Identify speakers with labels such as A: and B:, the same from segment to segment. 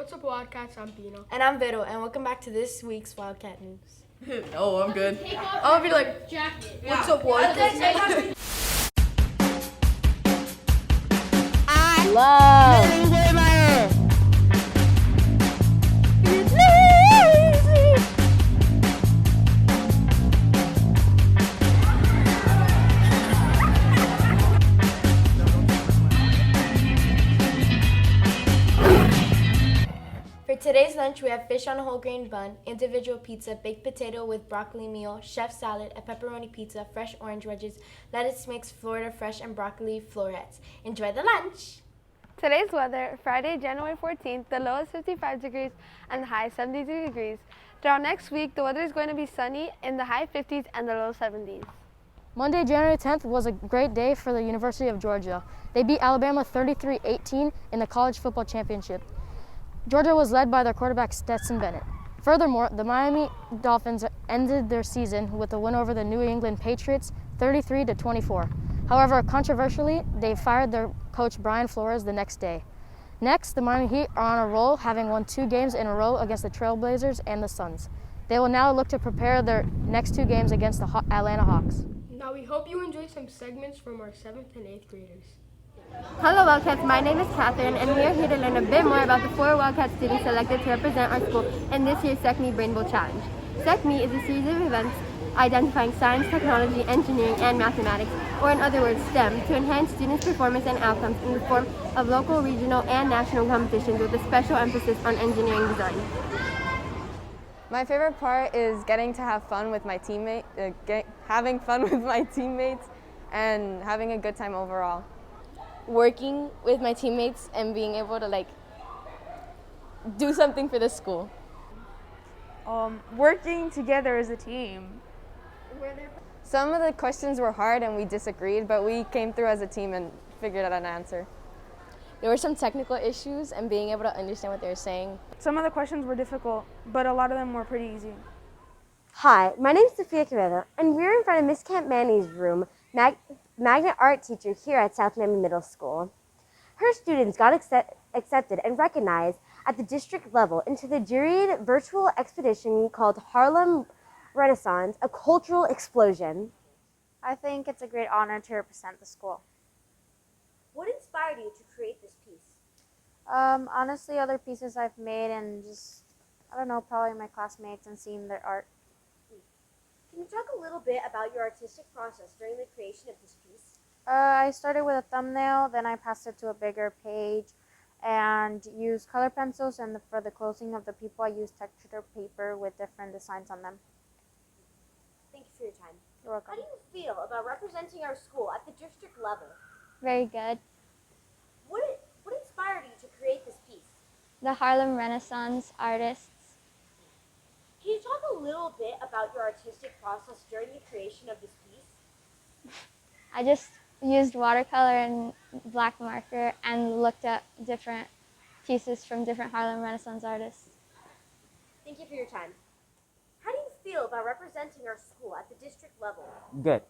A: What's up, Wildcats? I'm Pino.
B: And I'm Vito, and welcome back to this week's Wildcat News.
C: No, I'm good.
A: I'll be like, jacket. What's up, Wildcats?
B: I love For today's lunch, we have fish on a whole grain bun, individual pizza, baked potato with broccoli meal, chef salad, a pepperoni pizza, fresh orange wedges, lettuce mix, Florida fresh, and broccoli florets. Enjoy the lunch!
D: Today's weather, Friday, January 14th, the low is 55 degrees and the high is 72 degrees. Throughout next week, the weather is going to be sunny in the high 50s and the low 70s.
E: Monday, January 10th was a great day for the University of Georgia. They beat Alabama 33-18 in the college football championship. Georgia was led by their quarterback Stetson Bennett. Furthermore, the Miami Dolphins ended their season with a win over the New England Patriots 33-24. However, controversially, they fired their coach Brian Flores the next day. Next, the Miami Heat are on a roll, having won 2 games in a row against the Trailblazers and the Suns. They will now look to prepare their next 2 games against the Atlanta Hawks.
A: Now, we hope you enjoy some segments from our 7th and 8th graders.
D: Hello Wildcats, my name is Katherine and we are here to learn a bit more about the 4 Wildcat students selected to represent our school in this year's SECME Brain Bowl Challenge. SECME is a series of events identifying science, technology, engineering, and mathematics, or in other words, STEM, to enhance students' performance and outcomes in the form of local, regional, and national competitions with a special emphasis on engineering design.
C: My favorite part is getting to have fun with my having fun with my teammates and having a good time overall.
F: Working with my teammates and being able to do something for the school.
G: Working together as a team.
C: Some of the questions were hard and we disagreed, but we came through as a team and figured out an answer.
F: There were some technical issues and being able to understand what they were saying.
G: Some of the questions were difficult, but a lot of them were pretty easy.
H: Hi, my name is Sofia Quevedo, and we're in front of Miss Camp Manny's room, magnet art teacher here at South Miami Middle School. Her students got accepted and recognized at the district level into the juried virtual expedition called Harlem Renaissance, a cultural explosion.
I: I think it's a great honor to represent the school.
H: What inspired you to create this piece?
I: Honestly, other pieces I've made and just, probably my classmates and seeing their art.
H: Can you talk a little bit about your artistic process during the creation of this piece?
I: I started with a thumbnail, then I passed it to a bigger page and used color pencils, and for the closing of the people I used textured paper with different designs on them.
H: Thank you for your time.
I: You're welcome.
H: How do you feel about representing our school at the district level?
J: Very good.
H: What inspired you to create this piece?
J: The Harlem Renaissance artists.
H: Can you talk a little bit about your artistic process during the creation of this piece?
J: I just used watercolor and black marker and looked at different pieces from different Harlem Renaissance artists.
H: Thank you for your time. How do you feel about representing our school at the district level?
K: Good.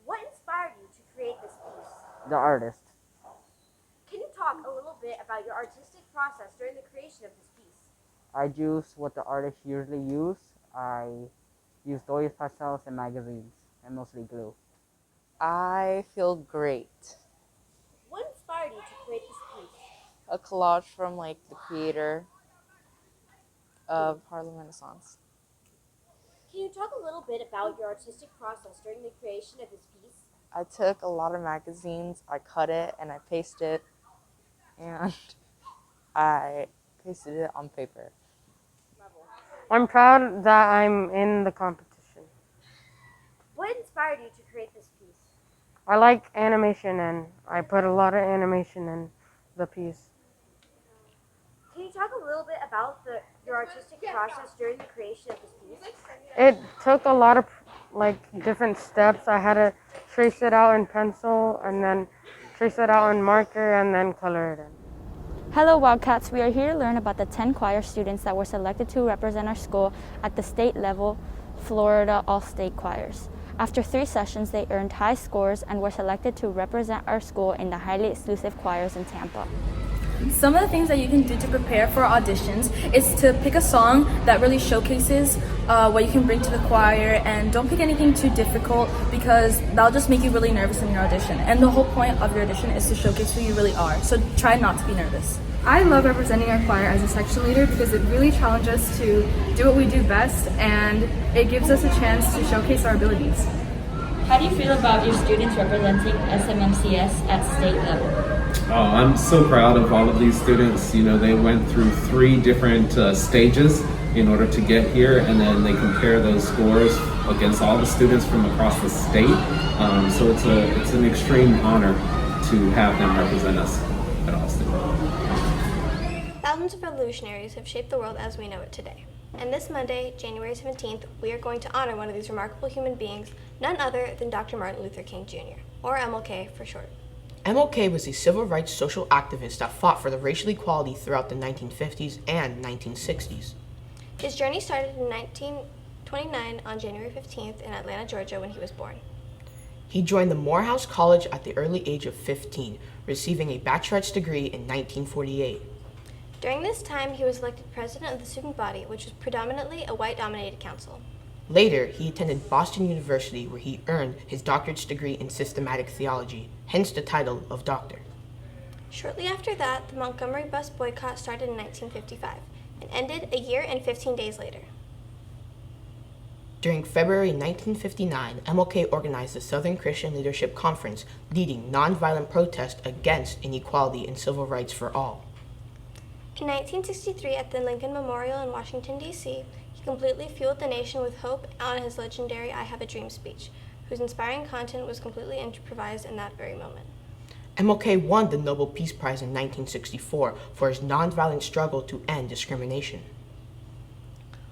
H: What inspired you to create this piece?
K: The artist.
H: Can you talk a little bit about your artistic process during the creation of this piece?
K: I use what the artists usually use. I use oil pastels and magazines, and mostly glue.
C: I feel great.
H: What inspired you to create this piece?
C: A collage from the creator of Harlem Renaissance.
H: Can you talk a little bit about your artistic process during the creation of this piece?
C: I took a lot of magazines, I cut it, and I pasted it, and I pasted it on paper.
L: I'm proud that I'm in the competition.
H: What inspired you to create this piece?
L: I like animation and I put a lot of animation in the piece.
H: Can you talk a little bit about your artistic process during the creation of this piece?
L: It took a lot of different steps. I had to trace it out in pencil and then trace it out in marker and then color it in.
M: Hello Wildcats, we are here to learn about the 10 choir students that were selected to represent our school at the state level Florida All-State Choirs. After 3 sessions, they earned high scores and were selected to represent our school in the highly exclusive choirs in Tampa.
N: Some of the things that you can do to prepare for auditions is to pick a song that really showcases what you can bring to the choir, and don't pick anything too difficult because that'll just make you really nervous in your audition. And the whole point of your audition is to showcase who you really are, so try not to be nervous.
O: I love representing our choir as a section leader because it really challenges us to do what we do best, and it gives us a chance to showcase our abilities.
M: How do you feel about your students representing SMMCS at state level?
P: Oh, I'm so proud of all of these students. You know, they went through 3 different stages in order to get here, and then they compare those scores against all the students from across the state. So it's an extreme honor to have them represent us at Austin.
B: Thousands of revolutionaries have shaped the world as we know it today. And this Monday, January 17th, we are going to honor one of these remarkable human beings, none other than Dr. Martin Luther King Jr., or MLK for short.
Q: MLK was a civil rights social activist that fought for the racial equality throughout the 1950s and 1960s.
B: His journey started in 1929 on January 15th in Atlanta, Georgia, when he was born.
Q: He joined the Morehouse College at the early age of 15, receiving a bachelor's degree in 1948.
B: During this time, he was elected president of the student body, which was predominantly a white-dominated council.
Q: Later, he attended Boston University, where he earned his doctorate's degree in systematic theology, hence the title of doctor.
B: Shortly after that, the Montgomery bus boycott started in 1955 and ended a year and 15 days later.
Q: During February 1959, MLK organized the Southern Christian Leadership Conference, leading nonviolent protests against inequality and civil rights for all.
B: In 1963, at the Lincoln Memorial in Washington, D.C., he completely fueled the nation with hope on his legendary I Have a Dream speech, whose inspiring content was completely improvised in that very moment.
Q: MLK won the Nobel Peace Prize in 1964 for his nonviolent struggle to end discrimination.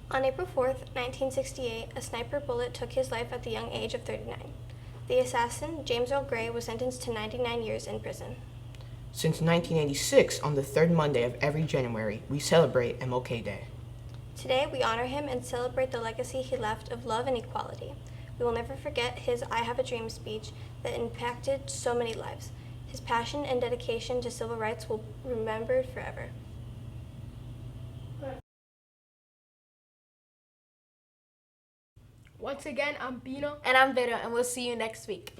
B: On April 4th, 1968, a sniper bullet took his life at the young age of 39. The assassin, James Earl Gray, was sentenced to 99 years in prison.
Q: Since 1986, on the third Monday of every January, we celebrate MLK Day.
B: Today, we honor him and celebrate the legacy he left of love and equality. We will never forget his I Have a Dream speech that impacted so many lives. His passion and dedication to civil rights will be remembered forever.
A: Once again, I'm Bino.
B: And I'm Vero, and we'll see you next week.